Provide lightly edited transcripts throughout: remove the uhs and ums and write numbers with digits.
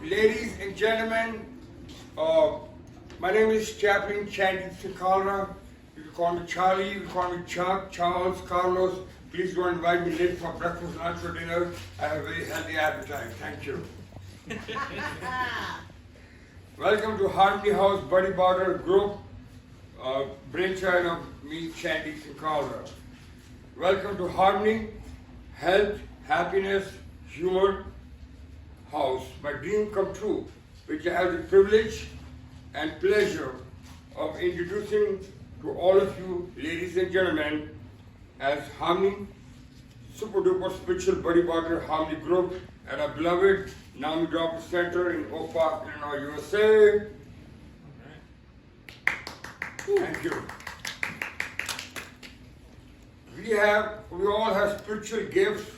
Ladies and gentlemen, my name is Chaplain, Chandeep Kalra. You can call me Charlie, you can call me Chuck, Charles, Carlos. Please don't invite me late for breakfast, lunch, or dinner. I have a very healthy appetite. Thank you. Welcome to Harmony House Buddy Border Group, brainchild of me, Chandeep Kalra. Welcome to Harmony, Health, Happiness, Humor House, my dream come true, which I have the privilege and pleasure of introducing to all of you, ladies and gentlemen, as Harmony Super Duper Spiritual Buddy Border Harmony Group at our beloved NAMI Drop Center in Oak Park, Illinois, USA. Thank you. We all have spiritual gifts,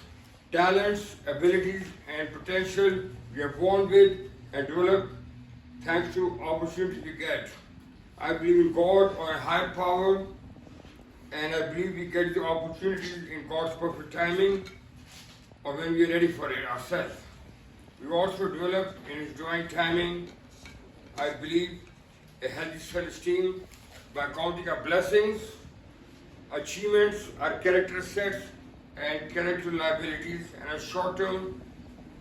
talents, abilities, and potential we are born with and develop thanks to opportunities we get. I believe in God or a higher power, and I believe we get the opportunities in God's perfect timing or when we are ready for it ourselves. We also develop in His divine timing, I believe, a healthy self-esteem by counting our blessings, achievements, our character sets, and character liabilities, and a short-term,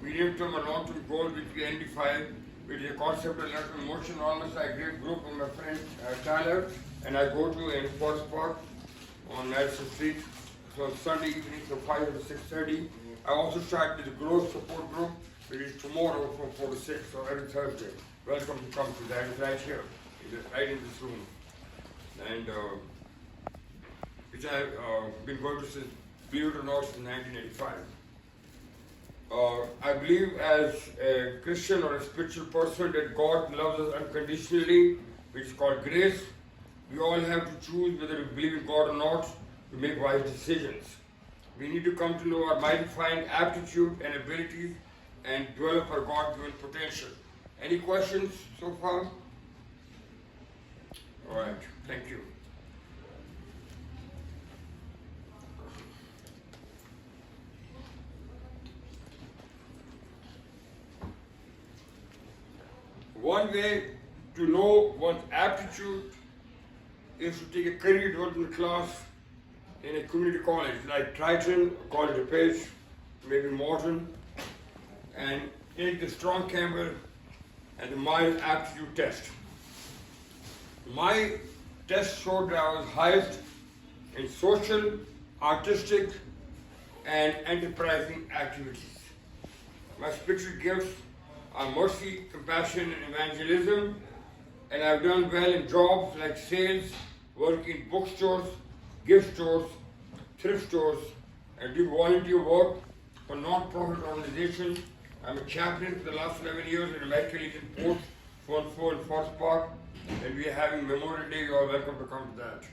medium-term, and long-term goal which we identify with the concept of lateral motion. Almost a great group of my friend Tyler, and I go to in Forest Park on Madison Street. So Sunday evening from 5 to 6:30. I also start with the growth support group, which is tomorrow from 4 to 6, so every Thursday. Welcome to come to that. It's right here, right in this room. And which I've been going to since, believe it or not, since 1985. I believe as a Christian or a spiritual person that God loves us unconditionally, which is called grace. We all have to choose whether we believe in God or not to make wise decisions. We need to come to know our mind-defined aptitude and abilities and develop our God-given potential. Any questions so far? All right, thank you. One way to know one's aptitude is to take a career development class in a community college like Triton, College of Page, maybe Morton, and take the Strong Campbell and the Miles Aptitude Test. My test showed that I was highest in social, artistic, and enterprising activities. My spiritual gifts are mercy, compassion, and evangelism, and I've done well in jobs like sales, working in bookstores, gift stores, thrift stores, and do volunteer work for non-profit organizations. I'm a chaplain for the last 11 years in American Legion Post 14 in Forest Park, and we are having Memorial Day. You are welcome to come to that.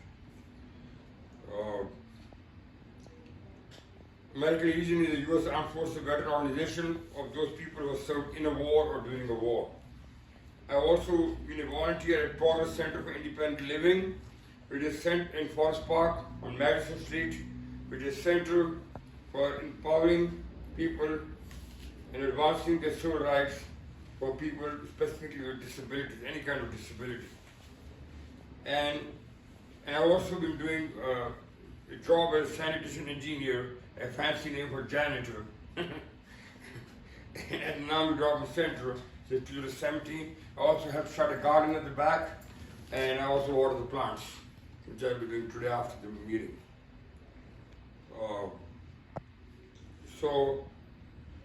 American Legion is a U.S. Armed Forces veteran organization of those people who have served in a war or during a war. I also been a volunteer at Progress Center for Independent Living, which is sent in Forest Park on Madison Street, which is center for empowering people and advancing their civil rights for people specifically with disabilities, any kind of disability. And I've also been doing a job as a sanitation engineer, a fancy name for janitor, at NAMI Drop Center since 2017. I also have shot a garden at the back, and I also water the plants, which I'll be doing today after the meeting. So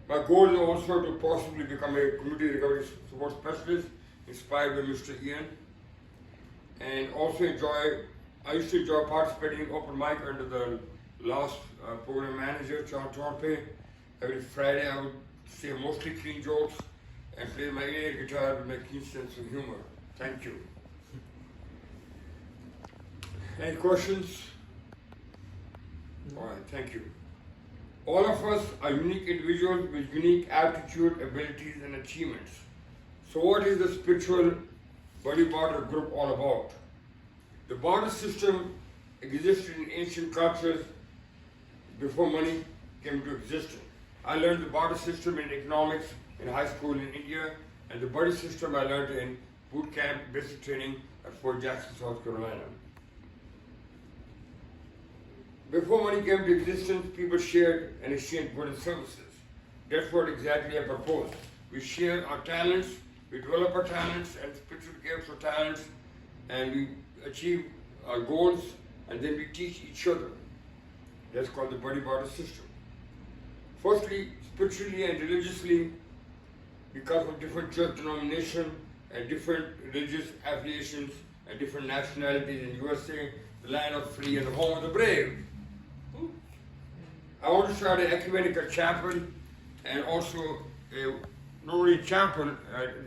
my goal is also to possibly become a community recovery support specialist, inspired by Mr. Ian, and also I used to enjoy participating in open mic under the last program manager, John Torpe. Every Friday I would say mostly clean jokes and play my air guitar with my keen sense of humor. Thank you. Any questions? All right, thank you. All of us are unique individuals with unique aptitude, abilities, and achievements. So what is the spiritual Buddy Border group all about? The barter system existed in ancient cultures before money came into existence. I learned the barter system in economics in high school in India, And the buddy system I learned in boot camp basic training at Fort Jackson, South Carolina. Before money came to existence, people shared and exchanged goods and services. That's what exactly I propose. We share our talents, we develop our talents and spiritual gifts or talents, and we achieve our goals, and then we teach each other. That's called the buddy barter system. Firstly, spiritually and religiously, because of different church denomination and different religious affiliations and different nationalities in USA, the land of free and the home of the brave. I want to start an ecumenical chapel and also not only chapel,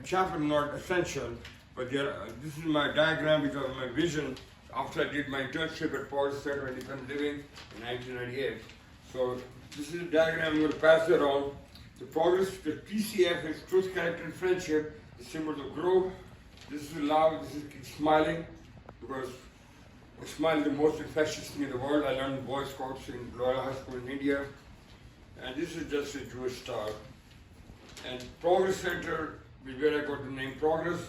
chapel not essential, but this is my diagram because of my vision after I did my internship at Paul Center for Independent Living in 1998. So this is a diagram, I'm going to pass it on. The progress, the PCF is truth, character, and friendship, the symbols of growth. This is love, this is keep smiling, because a smile is the most infectious thing in the world. I learned Boy Scouts in Loyola High School in India. And this is just a Jewish star. And Progress Center is where I got the name Progress.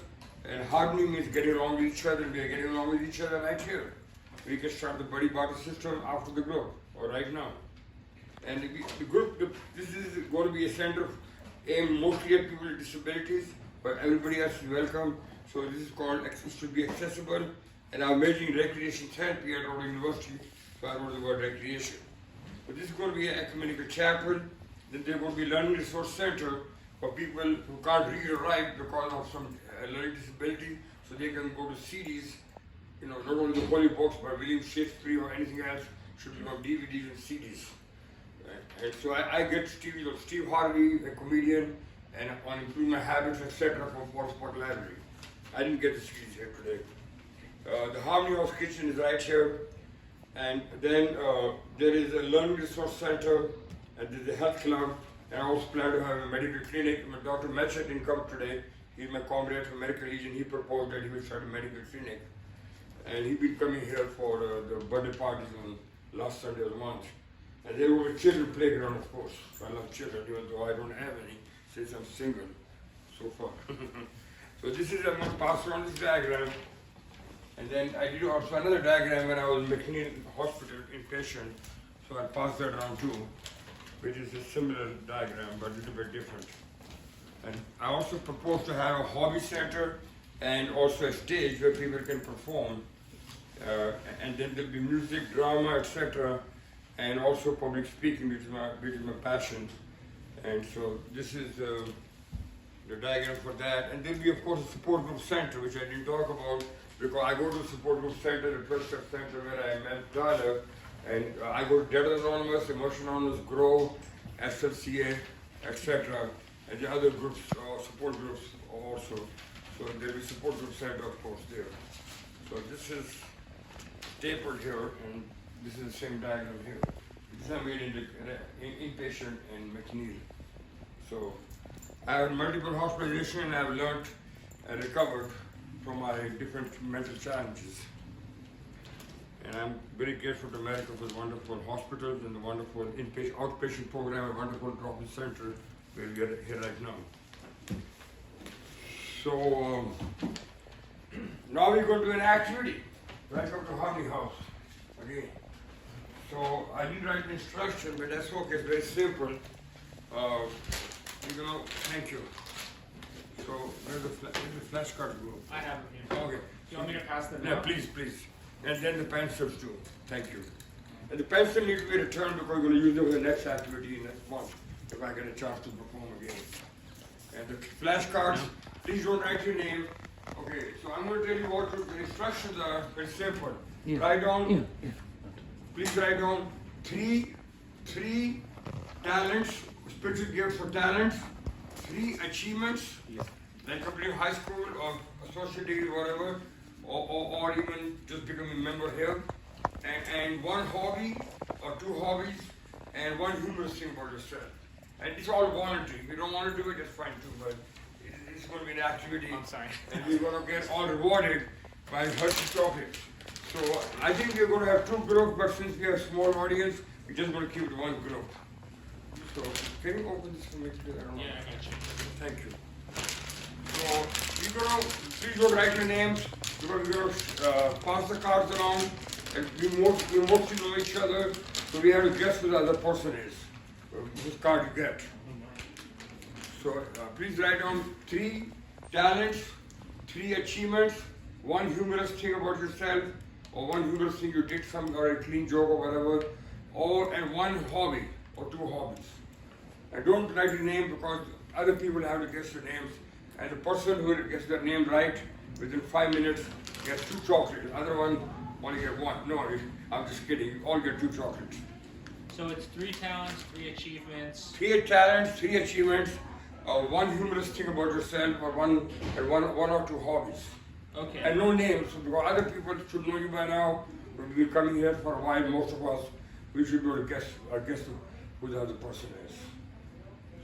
And harmony means getting along with each other, and we are getting along with each other right here. We can start the buddy barter system after the group, or right now. And the group, this is going to be a center aimed mostly at people with disabilities, but everybody else is welcome. So this is called, it should be accessible. And I'm majoring in recreation therapy at our university, so I wrote the word recreation. But this is going to be an ecumenical chapel. Then there's going to be learning resource center for people who can't read or write because of some learning disability, so they can go to CDs, not only the holy books, but William Shakespeare or anything else should be on DVDs and CDs. And so I get Steve Harvey, a comedian, and on improving my habits, etc. from Forest Park Library. I didn't get the CDs here today. The Harmony House Kitchen is right here. And then there is a learning resource center, and there's a health club, and I also plan to have a medical clinic. Dr. Metchet didn't come today. He's my comrade from Medical Legion. He proposed that he will start a medical clinic. And he's been coming here for the birthday parties on last Sunday of the month. And there was a children's playground, of course. So I love children, even though I don't have any, since I'm single so far. So this is, I'm going to pass around this diagram. And then I did also another diagram when I was in McLean Hospital inpatient. So I passed that around too, which is a similar diagram, but a little bit different. And I also propose to have a hobby center and also a stage where people can perform. And then there'll be music, drama, etc. And also public speaking, which is my passion. And so this is the diagram for that. And there'll be, of course, a support group center, which I didn't talk about, because I go to the support group center, the 12-step center where I met Tyler, and I go to Debtors Anonymous, Emotion Anonymous, Grow, SLCA, etc. And the other groups, support groups also. So there'll be support group center, of course, there. So this is tapered here, and this is the same diagram here. This I made in the inpatient in McNeil. So I have multiple hospitalization, and I've learned and recovered from my different mental challenges. And I'm very grateful to America for the wonderful hospitals and the wonderful inpatient, outpatient program, a wonderful drop-in center where we are here right now. So now we're going to do an activity. Welcome to Harmony House again. So I didn't write the instruction, but that's okay, it's very simple. Thank you. So where's the flashcard go? I have it here. Okay. Do you want me to pass them Yeah, out? please. And then the pencils too. Thank you. And the pencil needs to be returned because we're going to use them for the next activity next month if I get a chance to perform again. And the flashcards, please don't write your name. Okay, so I'm going to tell you what the instructions are. Very simple. Yeah. Write down. Yeah. Please write down three talents, spiritual gifts or talents, 3 achievements, like completing high school or associate degree, whatever, or even just becoming a member here, and 1 hobby or 2 hobbies, and 1 humorous thing about yourself. And it's all voluntary. If you don't want to do it, that's fine too, but it's going to be an activity. I'm sorry. And we're going to get all rewarded by Hershey chocolates. So I think we're going to have 2 groups, but since we have a small audience, we're just going to keep it 1 group. So can you open this for me, please? I don't know. Yeah, I got you. Thank you. please don't write your names because we're going to pass the cards around and we mostly know each other, so we have to guess who the other person is, whose card you get. So please write down 3 talents, 3 achievements, 1 humorous thing about yourself, or 1 humorous thing you did, something or a clean joke or whatever, and 1 hobby or 2 hobbies. And don't write your name because other people have to guess your names. And the person who gets their name right within 5 minutes gets 2 chocolates. The other one only get 1. No, I'm just kidding. You all get 2 chocolates. So it's 3 talents, 3 achievements. 3 talents, 3 achievements, 1 humorous thing about yourself, or one or 2 hobbies. Okay. And no names, because other people should know you by now. We've been coming here for a while, most of us. We should be able to guess who the other person is.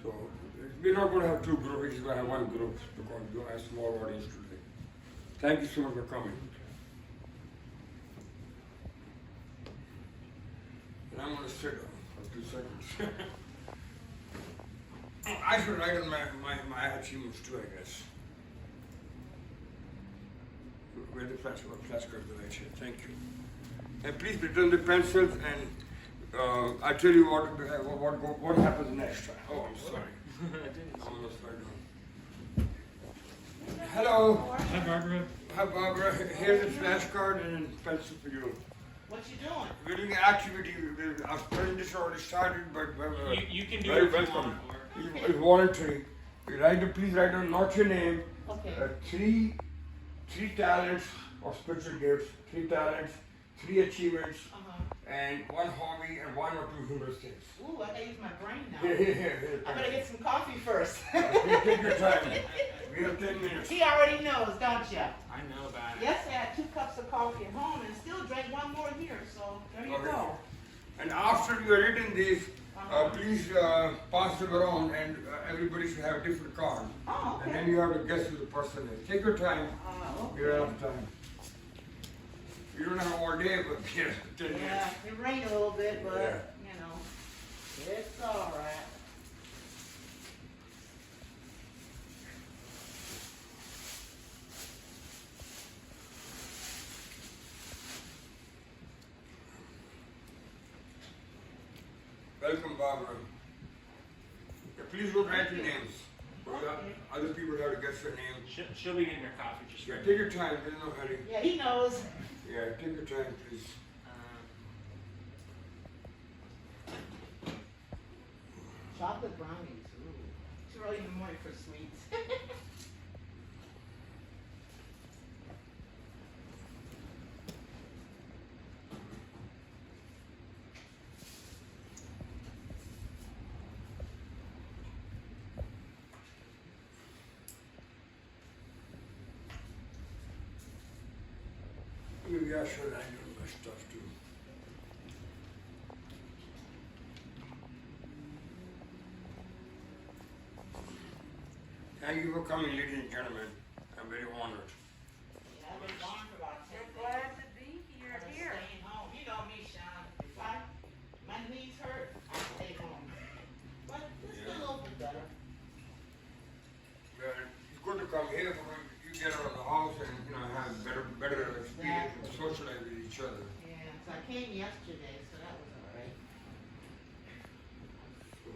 So we're not going to have 2 groups, we're just going to have 1 group because we don't have a small audience today. Thank you so much for coming. And I'm going to sit down for 2 seconds. I should write on my achievements too, I guess. Where the flashcards are right here. Thank you. And please return the pencils and I'll tell you what happens next time. Oh, I'm sorry. I'm almost right now. Hello. Hi, Barbara. Hi, Barbara. Here's a flashcard and a pencil for you. What you doing? We're doing an activity. Our presentation already started, but You can do very it if you welcome. want. It's voluntary. Please write down not your name. Okay. 3 talents or spiritual gifts, 3 talents, 3 achievements, and 1 hobby and 1 or 2 humorous things. Ooh, I gotta use my brain now. Here. I better get some coffee first. Take your time. We have 10 minutes. He already knows, don't ya? I know about it. Yesterday I had 2 cups of coffee at home and still drank 1 more here, so there you Okay. go. And after you are written these, please pass them around and everybody should have a different card. Oh, And then okay. you have to guess who the person is. Take your time. Okay. You don't have time. You don't have all day, but 10 minutes. Yeah, it rained a little bit, but, Yeah. you know, it's alright. Welcome, Barbara. Yeah, please don't write your names. Other people have to guess your name. She'll be getting your coffee just Yeah, right. take your time. There's no hurry. Yeah, he knows. Yeah, take your time, please. Chocolate brownies, ooh. Too early in the morning for sweets. Maybe I should hang on my stuff too. Thank you for coming, ladies and gentlemen. I'm very honored. Yeah, I've been gone for about 10 days. Glad to be here. I'm Here. staying home. You know me, Sean. If my knees hurt, I stay home. But this is a little bit better. Well, it's good to come here because you get out of the house and have better experience and socialize with each other. Yeah, so I came yesterday, so that was alright. So,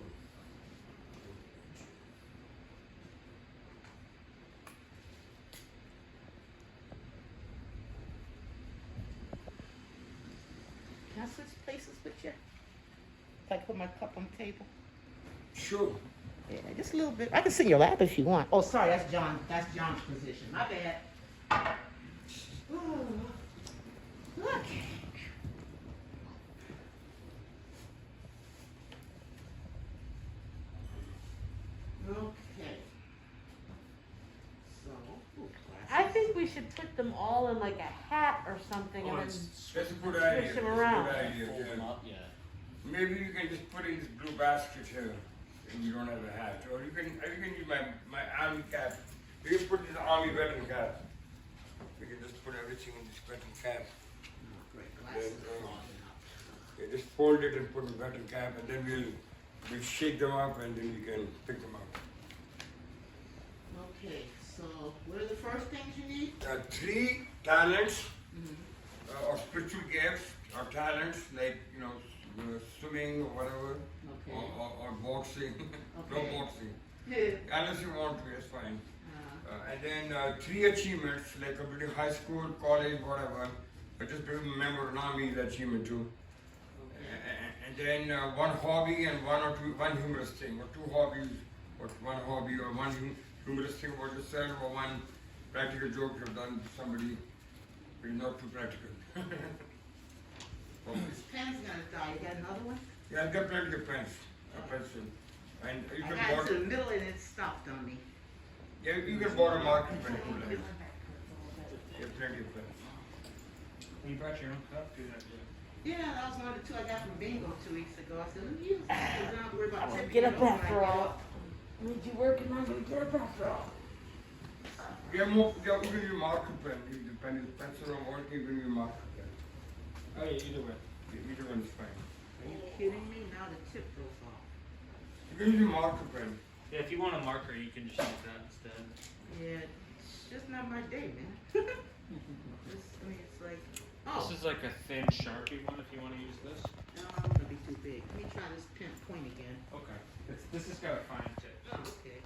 Can I switch places with you? If I put my cup on the table? sure. Yeah, just a little bit. I can sit in your lap if you want. Oh, sorry, that's John. That's John's position. My bad. Ooh. Look. Okay. So, ooh, I think we should put them all in like a hat or something and then That's a good switch idea. them That's a around. good idea. Fold them Yeah. up, yeah. Maybe you can just put in this blue basket here if you don't have a hat. Or you can use my army cap. You can put this army veteran cap. We can just put everything in this veteran cap. great Then, glasses. yeah, just fold it and put the veteran cap and then we'll shake them up and then we can pick them up. Okay, so where's the first first things you need? 3 talents or spiritual gifts or talents like swimming or whatever, Okay. or boxing. No Okay. boxing. Yeah. Unless you want to, it's fine. And then 3 achievements like completing high school, college, whatever. But just remember NAMI is achievement too. And then 1 hobby and 1 or 2, 1 humorous thing, or 2 hobbies, or 1 hobby, or 1 humorous thing about yourself, or 1 practical joke you've done to somebody who is not too practical. This pen's gonna die. You got another one? Yeah, I've got plenty of pens, a pencil. And you I can got to borrow, the middle and it stopped on me. yeah, you can borrow marker pen if you like. You have plenty of pens. You brought your own cup? Do that, Yeah, that was one of the 2 I got from Bingo 2 weeks ago. I said, let me use that because I don't worry about tipping Get it up over when I after get all. up. Need you working on me? Get up after all. Yeah, more, yeah, we give you marker pen. If the pen is pencil or working, we give you marker pen. Oh yeah, either way. Either one is fine. Are you kidding me? Now the tip goes off. You can use a marker pen. Yeah, if you want a marker, you can just use that instead. Yeah, it's just not my day, man. It's like, oh, This is like a thin Sharpie one if you want to use this. no, I'm gonna be too big. Let me try this pen point again. Okay. This has got a fine tip. Oh, okay.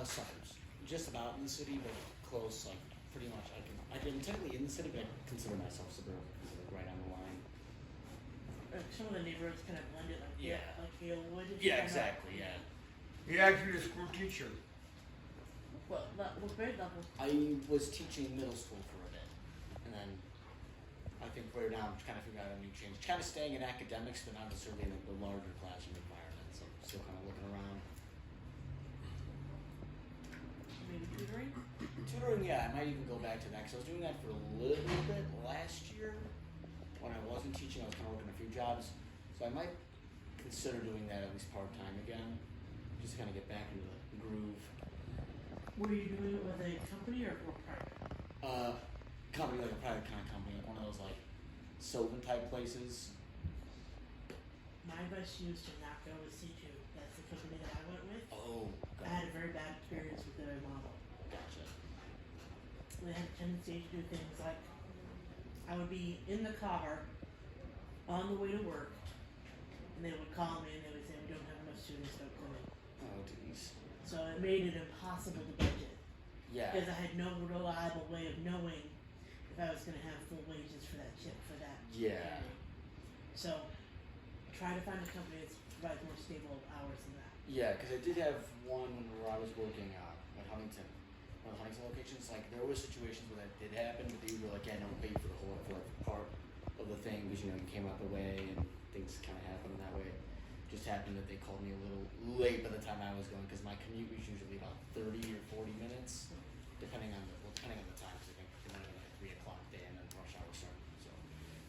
Suburbs. Just about in the city, but close, like pretty much. I'm technically in the city, but I consider myself suburban because like right on the line. Some of the neighborhoods kind of blended like Yeah. like Halewood. Yeah, exactly. Yeah. He's actually a school teacher. What grade level? I was teaching middle school for a bit, and then I think right now I'm kind of figuring out a new change. Kind of staying in academics, but not necessarily in the larger classroom environment. So I'm still kind of looking around. Maybe tutoring? Tutoring, yeah, I might even go back to that because I was doing that for a little bit last year. When I wasn't teaching, I was kind of working a few jobs, so I might consider doing that at least part time again, just to kind of get back into the groove. Were you doing it with a company or private? Company like a private kind of company, like one of those like Sylvan type places. My advice to you is to not go with C2. That's the company that I went with. Oh, I had a very bad experience with their model. gotcha. They had a tendency to do things like I would be in the car on the way to work, and they would call me and they would say, we don't have enough students, don't come in. Oh, geez. So it made it impossible to budget Yeah. because I had no reliable way of knowing if I was going to have full wages for that chip for that. Yeah. day. So try to find a company that provides more stable hours than that. Yeah, because I did have one where I was working at Huntington, one of the Huntington locations. Like there were situations where that did happen, but they were like, "Yeah, don't pay for the whole for like part of the thing because you came out the way and things kind of happened that way." Just happened that they called me a little late by the time I was going because my commute was usually about 30 or 40 minutes, depending on the time. Because I think it might have been like 3 o'clock day and then rush hour started. So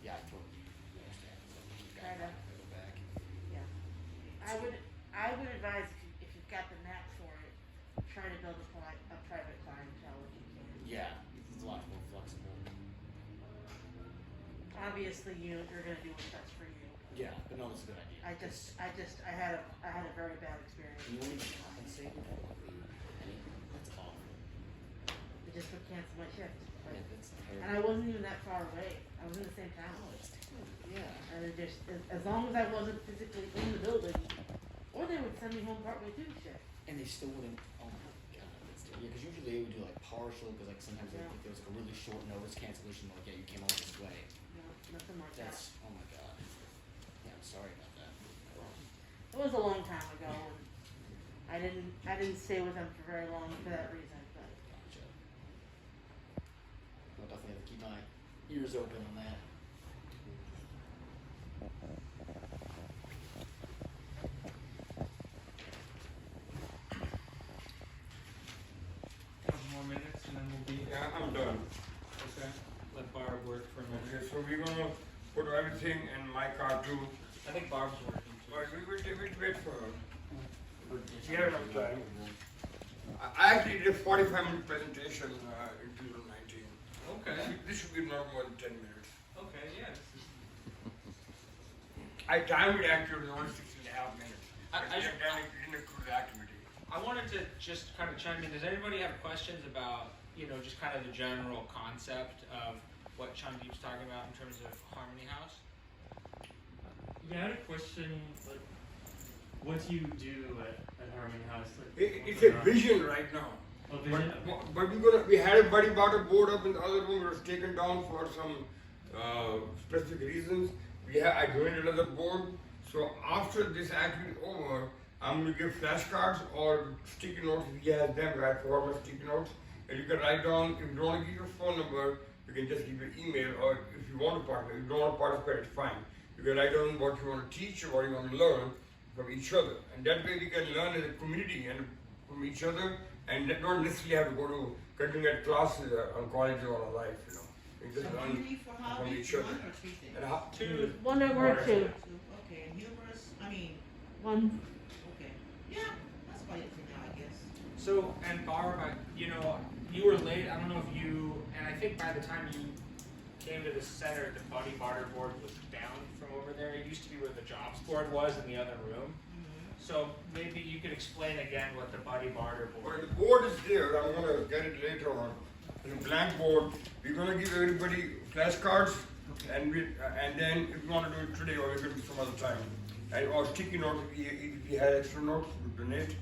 yeah, I totally understand. So Right on. go back. Yeah. I would advise if you've got the knack for it, try to build a private clientele if you can. Yeah, it's a lot more flexible. Obviously, you're gonna do what's best for you. Yeah, but no, it's a good idea. I had a very bad experience. You won't even compensate with that. That's awful. They just would cancel my shift. Yeah, that's And terrible. I wasn't even that far away. I was in the same town. Oh, it's terrible. Yeah. And it just, as long as I wasn't physically in the building, or they would send me home partway through the shift. And they still wouldn't. Oh my god, that's terrible. Yeah, because usually they would do like partial, because like sometimes Yeah. if there was like a really short notice cancellation, like yeah, you came all this way. No, nothing like that. That's oh my god. Yeah, I'm sorry about that. It was a long time ago, and I didn't stay with them for very long for that reason. But Gotcha. I'll definitely have to keep my ears open on that. Couple more minutes and then we'll be. Yeah, I'm done. Okay. Let Barb work for a minute. Okay, so we're gonna put everything in my car too. I think Barb's working too. But we'll wait for her. She had enough time. I actually did a 45-minute presentation in 2019. Okay. This should be not more than 10 minutes. Okay, yeah. I timed it actually only 6.5 minutes. I But then it didn't include the activity. I wanted to just kind of chime in. Does anybody have questions about, just kind of the general concept of what Chandeep's talking about in terms of Harmony House? Yeah, I had a question. Like, what do you do at Harmony House? Like, It's a vision right now. A vision? But we had a buddy bottle board up in the other room. It was taken down for some specific reasons. I joined another board. So after this activity over, I'm going to give flashcards or sticky notes. If you have them, right, format sticky notes. And you can write down, if you don't want to give your phone number, you can just give your email, or if you want to participate. If you don't want to participate, it's fine. You can write down what you want to teach or what you want to learn from each other. And that way we can learn as a community and from each other, and not necessarily have to go to continuing classes on college or on life, You just learn Community for from hobby, each other. one or two things? And how, Two. One or two. Okay, and humorous, One. okay. Yeah, that's about it for now, I guess. So, and Barb, you were late. I don't know if you, and I think by the time you came to the center, the buddy barter board was down from over there. It used to be where the jobs board was in the other room. So maybe you could explain again what the buddy barter well, board. the board is there. I'm going to get it later on. It's a blank board. We're going to give everybody flashcards, and then if you want to do it today, or we can do some other time. And or sticky notes if you had extra notes, we donate.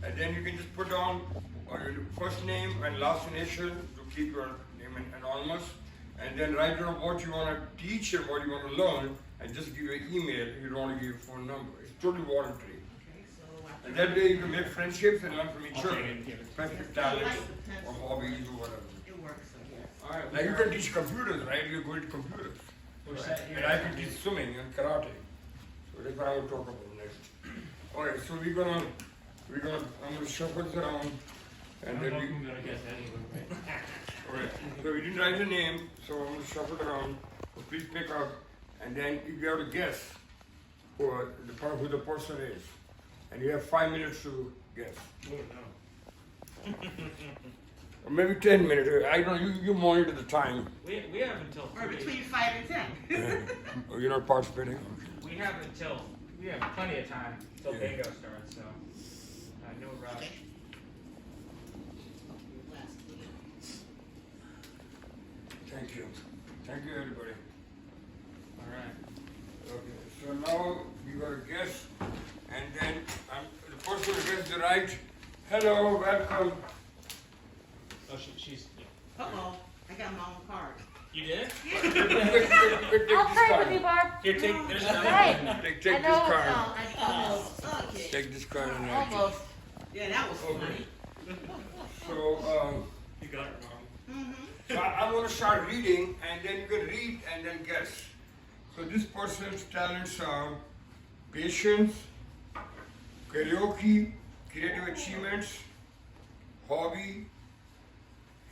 And then you can just put down your first name and last initial to keep your name anonymous. And then write down what you want to teach and what you want to learn, and just give your email if you don't want to give your phone number. It's totally voluntary. Okay, so after. And that way you can make friendships and learn from each Okay, other, and give it. specific talents or hobbies or whatever. It works, I guess. All right. Like you can teach computers, right? You're good at computers. We're set here. And I can teach swimming and karate. So that's what I will talk about next. Alright, so I'm gonna shuffle this around I and don't know then if I'm gonna guess anyone right. alright. So we didn't write the name, so I'm gonna shuffle it around. So please pick up, and then if you have to guess who the person is. And you have 5 minutes to guess. Oh no. Or maybe 10 minutes. I don't know, you monitor the time. We have until Or 3. between 5 and 10. Or you're not participating? We have plenty of time till Yeah. bingo starts, so no rush. Thank you. Thank you, everybody. All right. Okay, so now you gotta guess, and then the person who gets the right, hello, welcome. Oh, she's. Yeah. Uh-oh, I got my own card. You did? Take this I'll pray with you, card. Barb. Here, take. There's another Right. one. Take I this know, card. almost. Okay. Take this card and write it. Almost. Yeah, that was Okay. funny. So, You got it wrong. I'm gonna start reading, and then you can read and then guess. So this person's talents are patience, karaoke, creative achievements, hobby,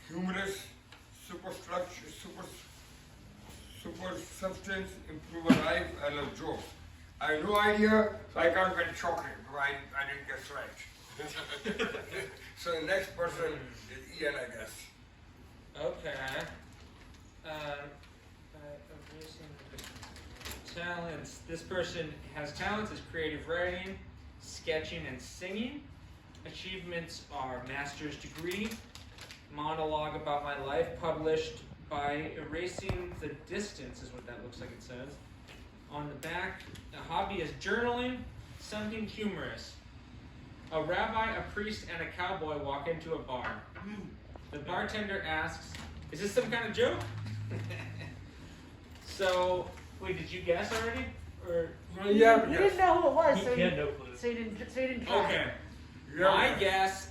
humorous, super substance, improve a life, I love jokes. I have no idea, so I can't get chocolate, but I didn't guess right. So the next person is Ian, I guess. Okay. Talents. This person has talents as creative writing, sketching, and singing. Achievements are master's degree, monologue about my life, published by Erasing the Distance, is what that looks like it says. On the back, a hobby is journaling, something humorous. A rabbi, a priest, and a cowboy walk into a bar. The bartender asks, "Is this some kind of joke?" So, wait, did you guess already? Or Yeah, You didn't know who it was, so He had you, no clue. so you didn't try. okay, Yeah. my guess.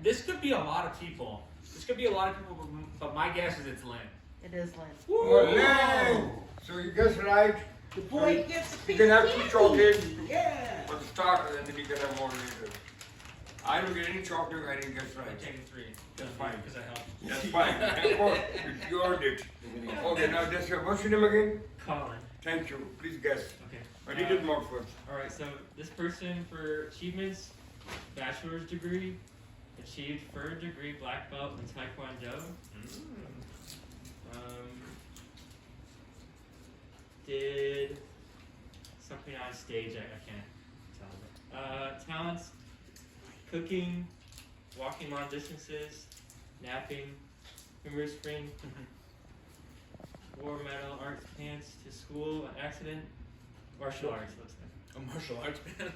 This could be a lot of people. This could be a lot of people, but my guess is it's Lynn. It is Lynn. Olé! So you guess right. The boy gets a You piece can of have two candy. chocolates Yeah. for the start, and then you can have more later. I don't get any chocolate, I didn't guess I'm right. taking 3. That's fine. Because I helped. That's fine. Of course, you earned it. Okay, now that's what's your name again? Colin. Thank you. Please guess. Okay. I did it more first. All right. So this person for achievements, bachelor's degree, achieved third degree black belt in Taekwondo. Did something on stage. I can't tell. Talents: cooking, walking long distances, napping, humorous spring, war medal, arts pants to school, an accident, martial arts. Looks like. A martial arts band.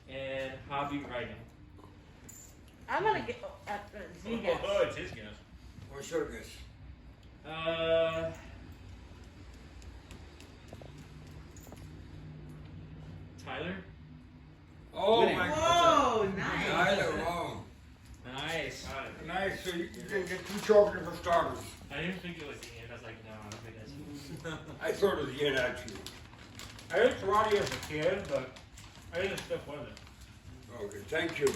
And hobby writing. I'm gonna get, Z guess. Oh, it's his guess. What's your guess? Tyler? Oh Winning. my God. Whoa, nice. Tyler, wow. Nice. Nice. So you can get 2 chocolates for starters. I didn't think it was Ian. I was like, no, I don't think that's you. I thought it was Ian actually. I did karate as a kid, but I didn't stick with it. Okay, thank you.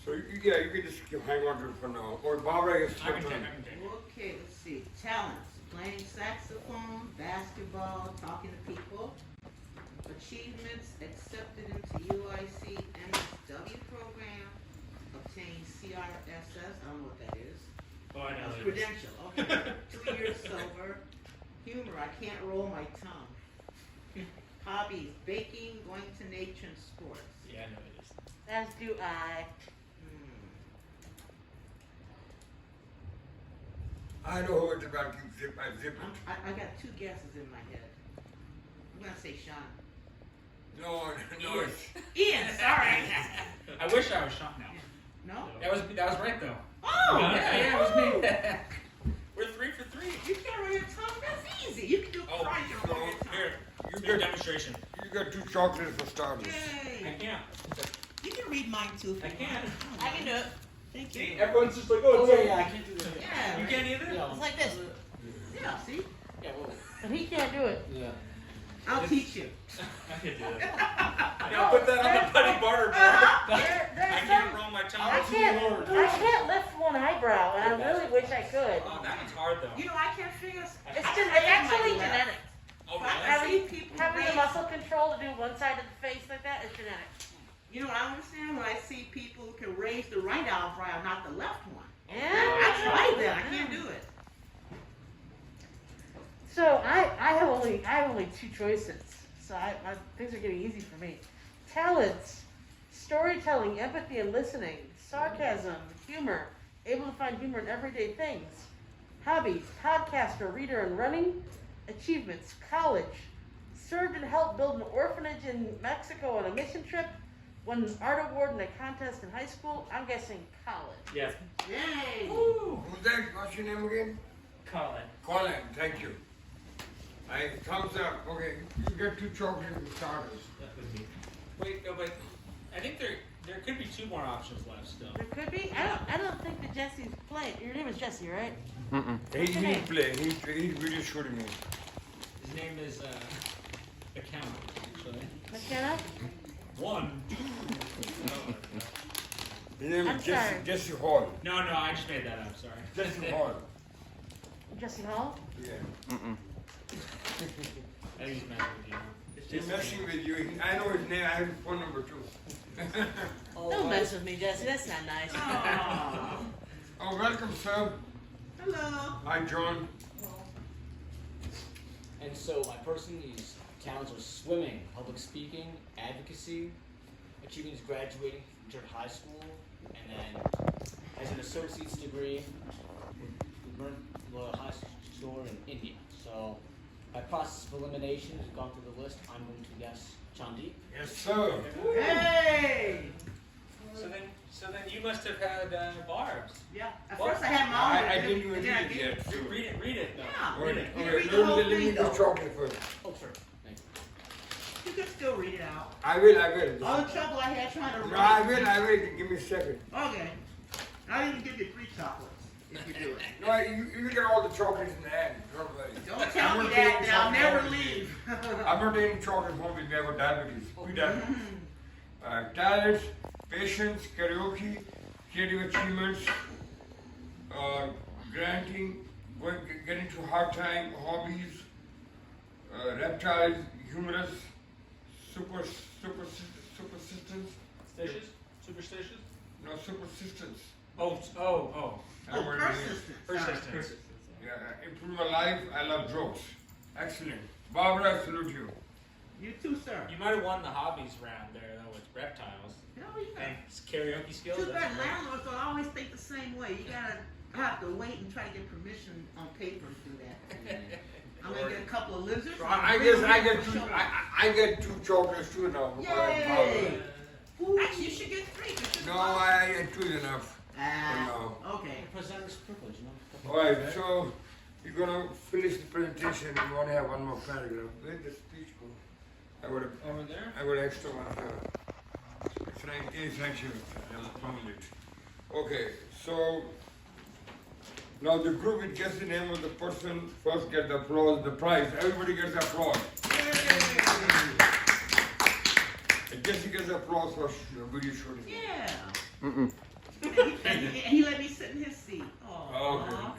So you can just hang on to it for now. Or Barbara is I can still take. on. I can take. Okay, let's see. Talents: playing saxophone, basketball, talking to people. Achievements: accepted into UIC MSW program. Obtained CRSS. I don't know what that is. Oh, I know. That's it is. credential. Okay. 2 years sober. Humor: I can't roll my tongue. Hobbies: baking, going to nature, and sports. Yeah, I know it is. As do I. I know who it's about. I zip it. I got 2 guesses in my head. I'm gonna say Sean. No, it's Ian, sorry. I wish I was shot now. No? That was right though. Oh! Yeah, it was me. We're 3 for 3. You can't roll your tongue? That's easy. You can do Oh, karate and roll your tongue. here. you Do a get demonstration. you got 2 chocolates for starters. I Yay! can't. You can read mine too. if I you can't. want. I can do it. Thank you. See, everyone's just like, Oh, oh, yeah, I can't do that. Yeah. You can't either? Yeah. It's like this. Yeah, see? Yeah, well, But he can't do it. yeah. I'll teach you. I could do it. Yeah, put that on the buddy barter board. I There's can't roll my tongue. I can't lift one eyebrow, and I really wish I could. Oh, that one's hard though. You know, I can't figure. It's actually my left. genetic. Oh, I really? see people Having the raise- muscle control to do one side of the face like that is genetic. You know what I understand when I see people who can raise the right eyebrow, not the left one. Yeah. I tried that. I can't do it. So I have only 2 choices. So things are getting easy for me. Talents: storytelling, empathy, and listening. Sarcasm, humor, able to find humor in everyday things. Hobbies: podcaster, reader, and running. Achievements: college. Served and helped build an orphanage in Mexico on a mission trip. Won an art award in a contest in high school. I'm guessing college. Yeah, Yay! Who's that? What's your name again? Colin. Colin, thank you. I thumbs up. Okay, you get 2 chocolates for starters. That was me. Wait, no, but I think there could be 2 more options left still. There could be. I don't think that Jesse's playing. Your name is Jesse, right? He didn't play. He's really shooting me. His name is Account, actually. McKenna? 1, 2. His name I'm is Jesse, sorry. Jesse Hall. No, I just made that up. Sorry. Jesse Hall. Jesse Hall? Yeah. I think he's messing with you. He's messing with you. I know his name. I have his phone number too. Don't mess with me, Jesse. That's not nice. Oh, welcome, sir. Hello. Hi, John. And so my person's talents are swimming, public speaking, advocacy, achieving his graduating from Church High School, and then has an associate's degree with Royal High Store in India. So by process of elimination, as we've gone through the list, I'm going to guess Chandeep. Yes, sir. Hey! So then you must have had Barb's. Yeah. At What? first I had my own. I didn't even and read then I it gave- yet. So. Read it though. Yeah. Read it. You Okay, read the whole let me thing, do though. chocolate first. Oh, sure. Thank you. You can still read it out. I will. All the trouble I had trying to No, write. I will. Give me a second. Okay. I didn't give you 3 chocolates. If you do it. No, you get all the chocolates in the end. Don't worry. Don't tell me not that, taking then I'll chocolate never home with me. leave. I'm not taking chocolate home with me. I got diabetes. Pre-diabetes. Talents, patience, karaoke, creative achievements, granting, getting to hard time, hobbies, reptiles, humorous, superstitious, Stitious? Superstitious? no superstitious. Oh. Oh, persistence. Persistence. Persistence. Yeah, improve my life. I love jokes. Excellent. Barbara, I salute you. You too, sir. You might have won the hobbies round there though with reptiles. Hell yeah. And karaoke skills. Too that's bad great. landlords don't always think the same way. You gotta have to wait and try to get permission on paper to do that. I'm gonna get a couple of lizards. and I bring guess them I in get for two. show. I get 2 chocolates too now. Yay! Actually, you should get 3. 'cause you're No, the boss. I get 2 is enough. Ah, okay. Presenter's privilege, you know? Alright, so you're gonna finish the presentation and you only have one more paragraph. Where's the speech go? I would have Over there? extra one. Thank you. I'll find it. Okay, so now the group which gets the name of the person first get the applause, the prize. Everybody gets the applause. And Jesse gets the applause for video shooting. Yeah. Mm-mm. And he let me sit in his seat. Aww.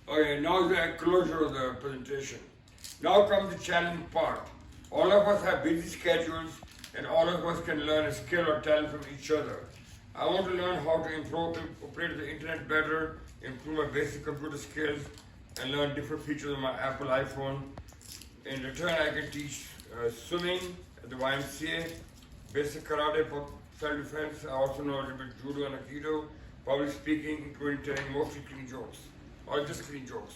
Okay, now the closure of the presentation. Now comes the challenge part. All of us have busy schedules and all of us can learn a skill or talent from each other. I want to learn how to operate the internet better, improve my basic computer skills, and learn different features of my Apple iPhone. In return, I can teach swimming at the YMCA, basic karate for self-defense. I also know a little bit judo and aikido, public speaking, including telling mostly clean jokes, or just clean jokes.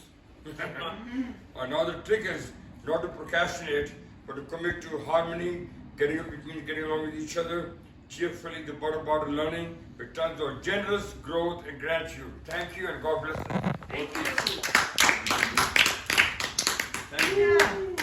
Now the trick is not to procrastinate, but to commit to harmony, getting along with each other, cheerfully about learning with tons of generous growth and gratitude. Thank you and God bless you. Thank you. Thank you. Yeah.